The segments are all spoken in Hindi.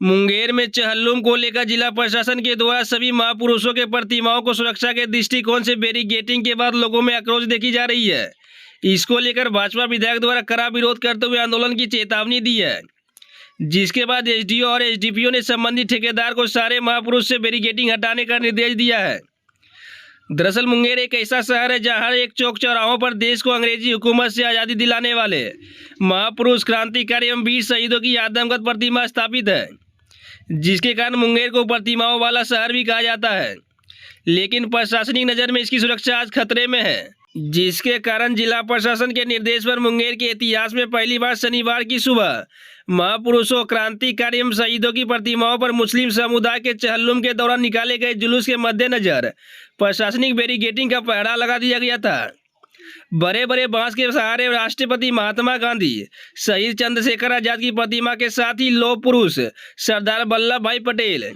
मुंगेर में चहल्लुम को लेकर जिला प्रशासन के द्वारा सभी महापुरुषों के प्रतिमाओं को सुरक्षा के दृष्टिकोण से बैरिकेडिंग के बाद लोगों में आक्रोश देखी जा रही है। इसको लेकर भाजपा विधायक द्वारा कड़ा विरोध करते हुए आंदोलन की चेतावनी दी है, जिसके बाद एसडीओ और एसडीपीओ ने संबंधित ठेकेदार को सारे महापुरुष से बैरिकेडिंग हटाने का निर्देश दिया है। दरअसल मुंगेर एक ऐसा शहर है जहां हर एक चौक चौराहों पर देश को अंग्रेजी हुकूमत से आज़ादी दिलाने वाले महापुरुष, क्रांतिकारी एवं वीर शहीदों की यादगार प्रतिमा स्थापित है, जिसके कारण मुंगेर को प्रतिमाओं वाला शहर भी कहा जाता है। लेकिन प्रशासनिक नज़र में इसकी सुरक्षा आज खतरे में है, जिसके कारण जिला प्रशासन के निर्देश पर मुंगेर के इतिहास में पहली बार शनिवार की सुबह महापुरुषों, क्रांतिकारी एवं शहीदों की प्रतिमाओं पर मुस्लिम समुदाय के चहल्लुम के दौरान निकाले गए जुलूस के मद्देनजर प्रशासनिक बैरिकेडिंग का पहरा लगा दिया गया था। बड़े बड़े बांस के सहारे राष्ट्रपति महात्मा गांधी, शहीद चंद्रशेखर आजाद की प्रतिमा के साथ ही लौह पुरुष सरदार वल्लभ भाई पटेल,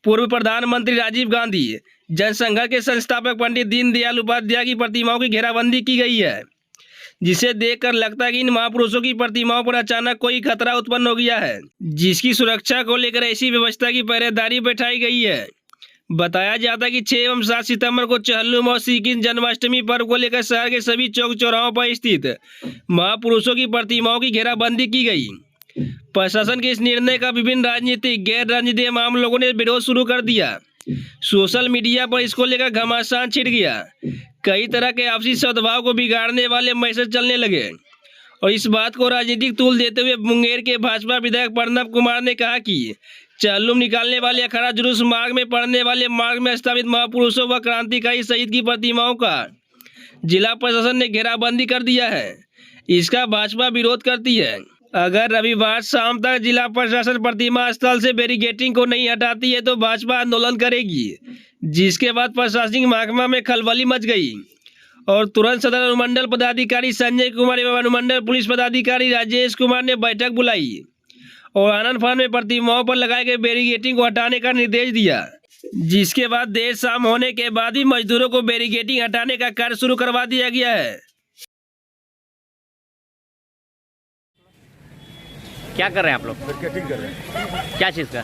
पूर्व प्रधानमंत्री राजीव गांधी, जनसंघ के संस्थापक पंडित दीनदयाल उपाध्याय की प्रतिमाओं की घेराबंदी की गई है, जिसे देखकर लगता है कि इन महापुरुषों की प्रतिमाओं पर अचानक कोई खतरा उत्पन्न हो गया है, जिसकी सुरक्षा को लेकर ऐसी व्यवस्था की पहरेदारी बैठाई गई है। बताया जाता है कि 6 एवं 7 सितंबर को चहल्लुम और श्रीकृष्ण जन्माष्टमी पर्व को लेकर शहर के सभी चौक चौराहों पर स्थित महापुरुषों की प्रतिमाओं की घेराबंदी की गई। प्रशासन के इस निर्णय का विभिन्न राजनीतिक, गैर राजनीतिक आम लोगों ने विरोध शुरू कर दिया। सोशल मीडिया पर इसको लेकर घमासान छिड़ गया। कई तरह के आपसी सद्भाव को बिगाड़ने वाले मैसेज चलने लगे और इस बात को राजनीतिक तूल देते हुए मुंगेर के भाजपा विधायक प्रणव कुमार ने कहा कि चहल्लुम निकालने वाले अखाड़ा जुलूस मार्ग में पड़ने वाले मार्ग में स्थापित महापुरुषों व क्रांतिकारी शहीद की प्रतिमाओं का जिला प्रशासन ने घेराबंदी कर दिया है। इसका भाजपा विरोध करती है। अगर रविवार शाम तक जिला प्रशासन प्रतिमा स्थल से बैरिकेडिंग को नहीं हटाती है तो भाजपा आंदोलन करेगी, जिसके बाद प्रशासनिक महकमा में खलबली मच गई और तुरंत सदर अनुमंडल पदाधिकारी संजय कुमार एवं अनुमंडल पुलिस पदाधिकारी राजेश कुमार ने बैठक बुलाई और आनंद फान में प्रतिमाओं पर लगाए गए बैरिकेडिंग को हटाने का निर्देश दिया, जिसके बाद देर शाम होने के बाद ही मजदूरों को बैरिकेडिंग हटाने का कार्य शुरू करवा दिया गया है। क्या कर रहे हैं आप लोग? बैरिकेडिंग कर रहे हैं। क्या चीज़ का?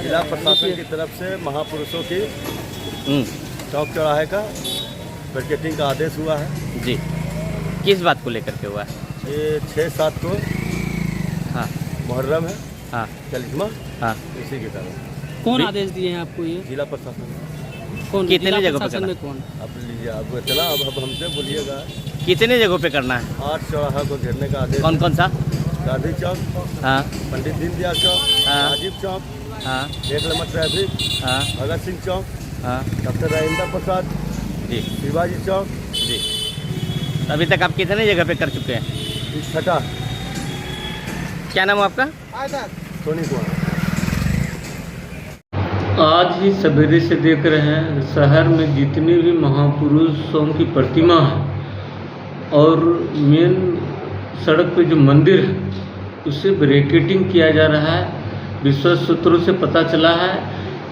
जिला प्रशासन की तरफ से महापुरुषों की चौक चौराहे का बैरिकेडिंग का आदेश हुआ है। जी, किस बात को लेकर के हुआ है? ये 6-7 को हाँ मुहर्रम है, हाँ कलिमा, हाँ। इसी की तरफ कौन आदेश दिए हैं आपको? ये जिला प्रशासन। कौन? कितने जिला जगह पे प्रशासन करना? में कौन? अब लीजिए, अब चला, अब हमसे बोलिएगा। कितने जगहों पे करना है? 8 चौराहा को घेरने का आदेश। कौन कौन सा? गांधी चौक, हाँ पंडित दीनदयाल चौक, हाँ। राजीव चौक, हाँ 1 नंबर ट्रैफिक, हाँ भगत सिंह चौक, हाँ डॉक्टर राजेंद्र प्रसाद, जी शिवाजी चौक, जी। अभी तक आप कितने जगह पे कर चुके हैं? 6ठा। क्या नाम है आपका? सोनी कुमार। आज ही सवेरे से देख रहे हैं शहर में जितने भी महापुरुषों की प्रतिमा है और मेन सड़क पे जो मंदिर है उससे बैरिकेडिंग किया जा रहा है। विश्वस्त सूत्रों से पता चला है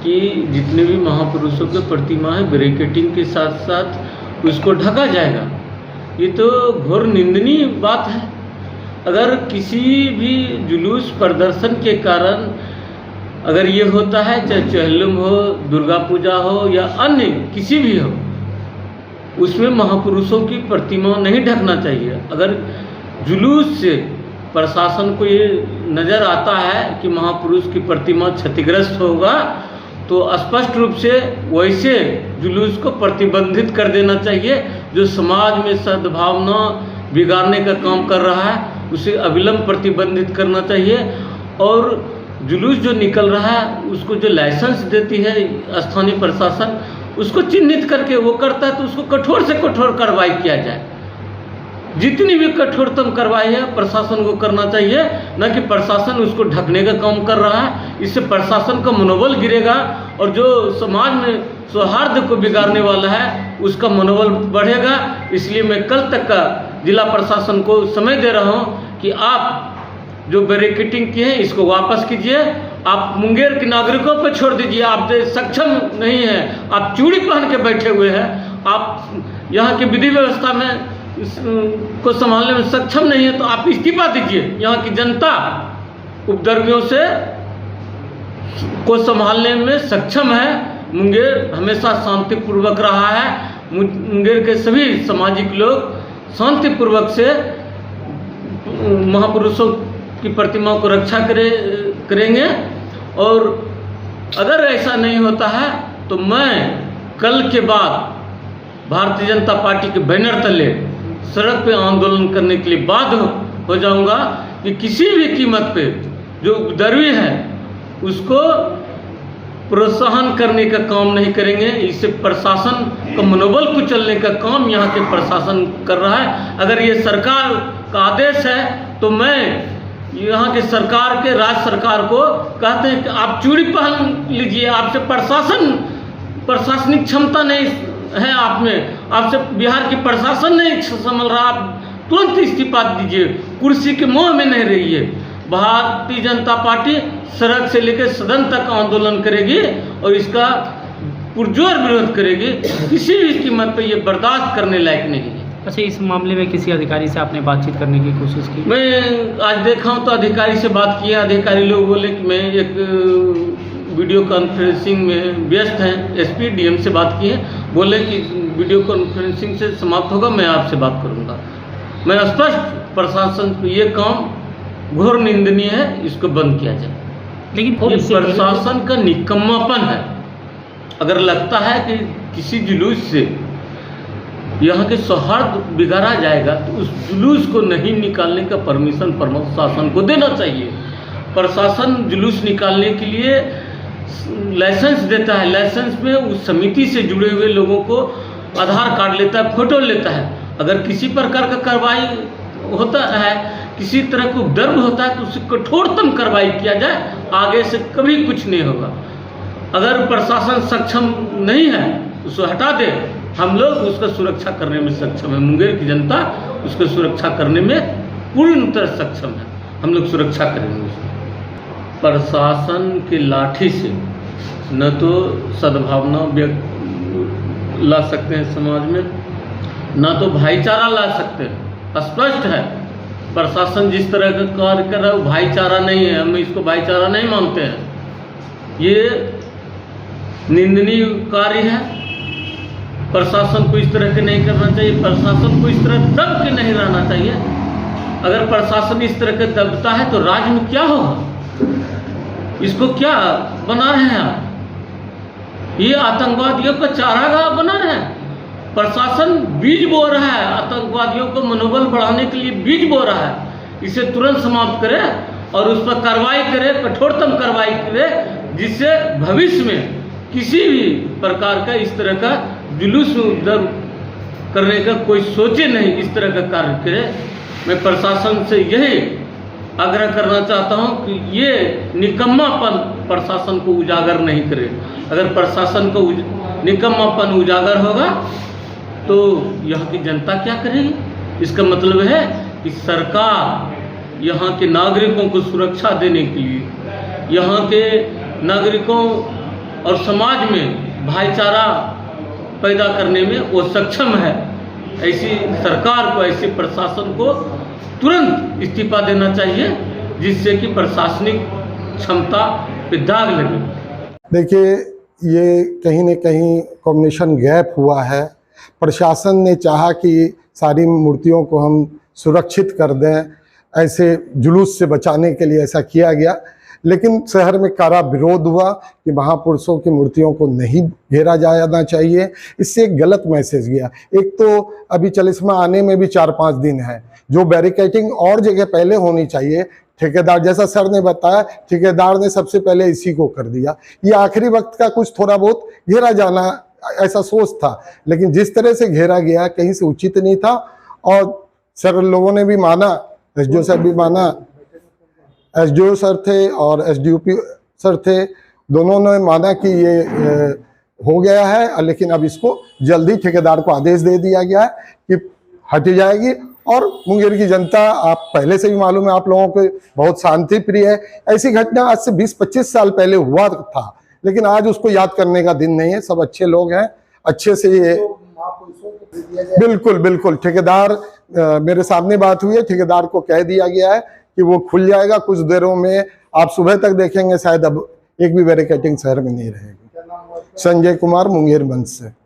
कि जितने भी महापुरुषों की प्रतिमा है बैरिकेडिंग के साथ साथ उसको ढका जाएगा। ये तो घोर निंदनीय बात है। अगर किसी भी जुलूस प्रदर्शन के कारण अगर ये होता है, चाहे चहल्लुम हो, दुर्गा पूजा हो या अन्य किसी भी हो, उसमें महापुरुषों की प्रतिमा नहीं ढकना चाहिए। अगर जुलूस से प्रशासन को ये नज़र आता है कि महापुरुष की प्रतिमा क्षतिग्रस्त होगा तो स्पष्ट रूप से वैसे जुलूस को प्रतिबंधित कर देना चाहिए। जो समाज में सद्भावना बिगाड़ने का काम कर रहा है उसे अविलंब प्रतिबंधित करना चाहिए और जुलूस जो निकल रहा है उसको जो लाइसेंस देती है स्थानीय प्रशासन, उसको चिन्हित करके वो करता है तो उसको कठोर से कठोर कार्रवाई किया जाए। जितनी भी कठोरतम कार्रवाई है प्रशासन को करना चाहिए, न कि प्रशासन उसको ढकने का काम कर रहा है। इससे प्रशासन का मनोबल गिरेगा और जो समाज में सौहार्द को बिगाड़ने वाला है उसका मनोबल बढ़ेगा। इसलिए मैं कल तक का जिला प्रशासन को समय दे रहा हूँ कि आप जो बैरिकेडिंग की है इसको वापस कीजिए। आप मुंगेर के नागरिकों पर छोड़ दीजिए। आप सक्षम नहीं हैं, आप चूड़ी पहन के बैठे हुए हैं, आप यहाँ की विधि व्यवस्था में को संभालने में सक्षम नहीं है तो आप इस्तीफा दीजिए। यहाँ की जनता उपद्रवियों से को संभालने में सक्षम है। मुंगेर हमेशा शांतिपूर्वक रहा है। मुंगेर के सभी सामाजिक लोग शांतिपूर्वक से महापुरुषों की प्रतिमाओं को रक्षा करेंगे। और अगर ऐसा नहीं होता है तो मैं कल के बाद भारतीय जनता पार्टी के बैनर तले सड़क पे आंदोलन करने के लिए बाध्य हो जाऊंगा कि किसी भी कीमत पे जो उपद्रवी है उसको प्रोत्साहन करने का काम नहीं करेंगे। इससे प्रशासन का मनोबल कुचलने का काम यहाँ के प्रशासन कर रहा है। अगर ये सरकार का आदेश है तो मैं यहाँ के सरकार के राज्य सरकार को कहते हैं कि आप चूड़ी पहन लीजिए, आपसे प्रशासनिक क्षमता नहीं है आप में, आपसे बिहार की प्रशासन नहीं संभल रहा, आप तुरंत इस्तीफा दीजिए, कुर्सी के मोह में नहीं रहिए। भारतीय जनता पार्टी सड़क से लेकर सदन तक आंदोलन करेगी और इसका पुरजोर विरोध करेगी। किसी भी कीमत पर यह बर्दाश्त करने लायक नहीं है। अच्छा, इस मामले में किसी अधिकारी से आपने बातचीत करने की कोशिश की? मैं आज देखा हूँ तो अधिकारी से बात किया। अधिकारी लोग बोले कि मैं एक वीडियो कॉन्फ्रेंसिंग में व्यस्त हैं। एसपी डीएम से बात की है, बोले कि वीडियो कॉन्फ्रेंसिंग से समाप्त होगा, मैं आपसे बात करूँगा। मैं स्पष्ट प्रशासन को ये काम घोर निंदनीय है, इसको बंद किया जाए। लेकिन ये प्रशासन का निकम्मापन है। अगर लगता है कि किसी जुलूस से यहाँ के सौहार्द बिगाड़ा जाएगा तो उस जुलूस को नहीं निकालने का परमिशन प्रशासन को देना चाहिए। प्रशासन जुलूस निकालने के लिए लाइसेंस देता है, लाइसेंस में उस समिति से जुड़े हुए लोगों को आधार कार्ड लेता है, फोटो लेता है। अगर किसी प्रकार का कार्रवाई होता है, किसी तरह का उपद्रव होता है तो उससे कठोरतम कार्रवाई किया जाए। आगे से कभी कुछ नहीं होगा। अगर प्रशासन सक्षम नहीं है उसको हटा दे। हम लोग उसका सुरक्षा करने में सक्षम है। मुंगेर की जनता उसको सुरक्षा करने में पूर्ण तरह सक्षम है। हम लोग सुरक्षा करेंगे उसको। प्रशासन के लाठी से न तो सद्भावना ला सकते हैं समाज में, न तो भाईचारा ला सकते हैं। स्पष्ट है प्रशासन जिस तरह का कार्य कर रहा है वो भाईचारा नहीं है। हम इसको भाईचारा नहीं मानते हैं। ये निंदनीय कार्य है। प्रशासन को इस तरह के नहीं करना चाहिए। प्रशासन को इस तरह दब के नहीं रहना चाहिए। अगर प्रशासन इस तरह के दबता है तो राज्य में क्या होगा? इसको क्या बना रहे हैं आप? ये आतंकवादियों का चारागाह बना रहे हैं। प्रशासन बीज बो रहा है, आतंकवादियों को मनोबल बढ़ाने के लिए बीज बो रहा है। इसे तुरंत समाप्त करे और उस पर कार्रवाई करे, कठोरतम कार्रवाई करे, जिससे भविष्य में किसी भी प्रकार का इस तरह का जुलूस में उपद्रव करने का कोई सोचे नहीं, इस तरह का कार्य करे। मैं प्रशासन से यही आग्रह करना चाहता हूं कि ये निकम्मापन प्रशासन को उजागर नहीं करे। अगर प्रशासन को निकम्मापन उजागर होगा तो यहाँ की जनता क्या करेगी? इसका मतलब है कि सरकार यहाँ के नागरिकों को सुरक्षा देने के लिए, यहाँ के नागरिकों और समाज में भाईचारा पैदा करने में वो सक्षम है। ऐसी सरकार को, ऐसे प्रशासन को तुरंत इस्तीफा देना चाहिए, जिससे कि प्रशासनिक क्षमता पे दाग लगे। देखिए, ये कहीं न कहीं कम्युनिकेशन गैप हुआ है। प्रशासन ने चाहा कि सारी मूर्तियों को हम सुरक्षित कर दें, ऐसे जुलूस से बचाने के लिए ऐसा किया गया। लेकिन शहर में कड़ा विरोध हुआ कि महापुरुषों की मूर्तियों को नहीं घेरा जाना चाहिए। इससे एक गलत मैसेज गया। एक तो अभी चालीसवां आने में भी 4-5 दिन है। जो बैरिकेडिंग और जगह पहले होनी चाहिए, ठेकेदार, जैसा सर ने बताया, ठेकेदार ने सबसे पहले इसी को कर दिया। ये आखिरी वक्त का कुछ थोड़ा बहुत घेरा जाना ऐसा सोच था, लेकिन जिस तरह से घेरा गया कहीं से उचित नहीं था। और सर लोगों ने भी माना, एसडीओ सर भी माना, एसडीओ सर थे और एसडीओपी सर थे, दोनों ने माना कि ये हो गया है। लेकिन अब इसको जल्दी ठेकेदार को आदेश दे दिया गया है कि हट जाएगी। और मुंगेर की जनता, आप पहले से भी मालूम है, आप लोगों को बहुत शांति प्रिय है। ऐसी घटना आज से 20-25 साल पहले हुआ था, लेकिन आज उसको याद करने का दिन नहीं है। सब अच्छे लोग हैं, अच्छे से ये बिल्कुल बिल्कुल ठेकेदार, मेरे सामने बात हुई है, ठेकेदार को कह दिया गया है कि वो खुल जाएगा कुछ देरों में। आप सुबह तक देखेंगे, शायद अब एक भी बैरिकेटिंग शहर में नहीं रहेगी। संजय कुमार, मुंगेर मंच से।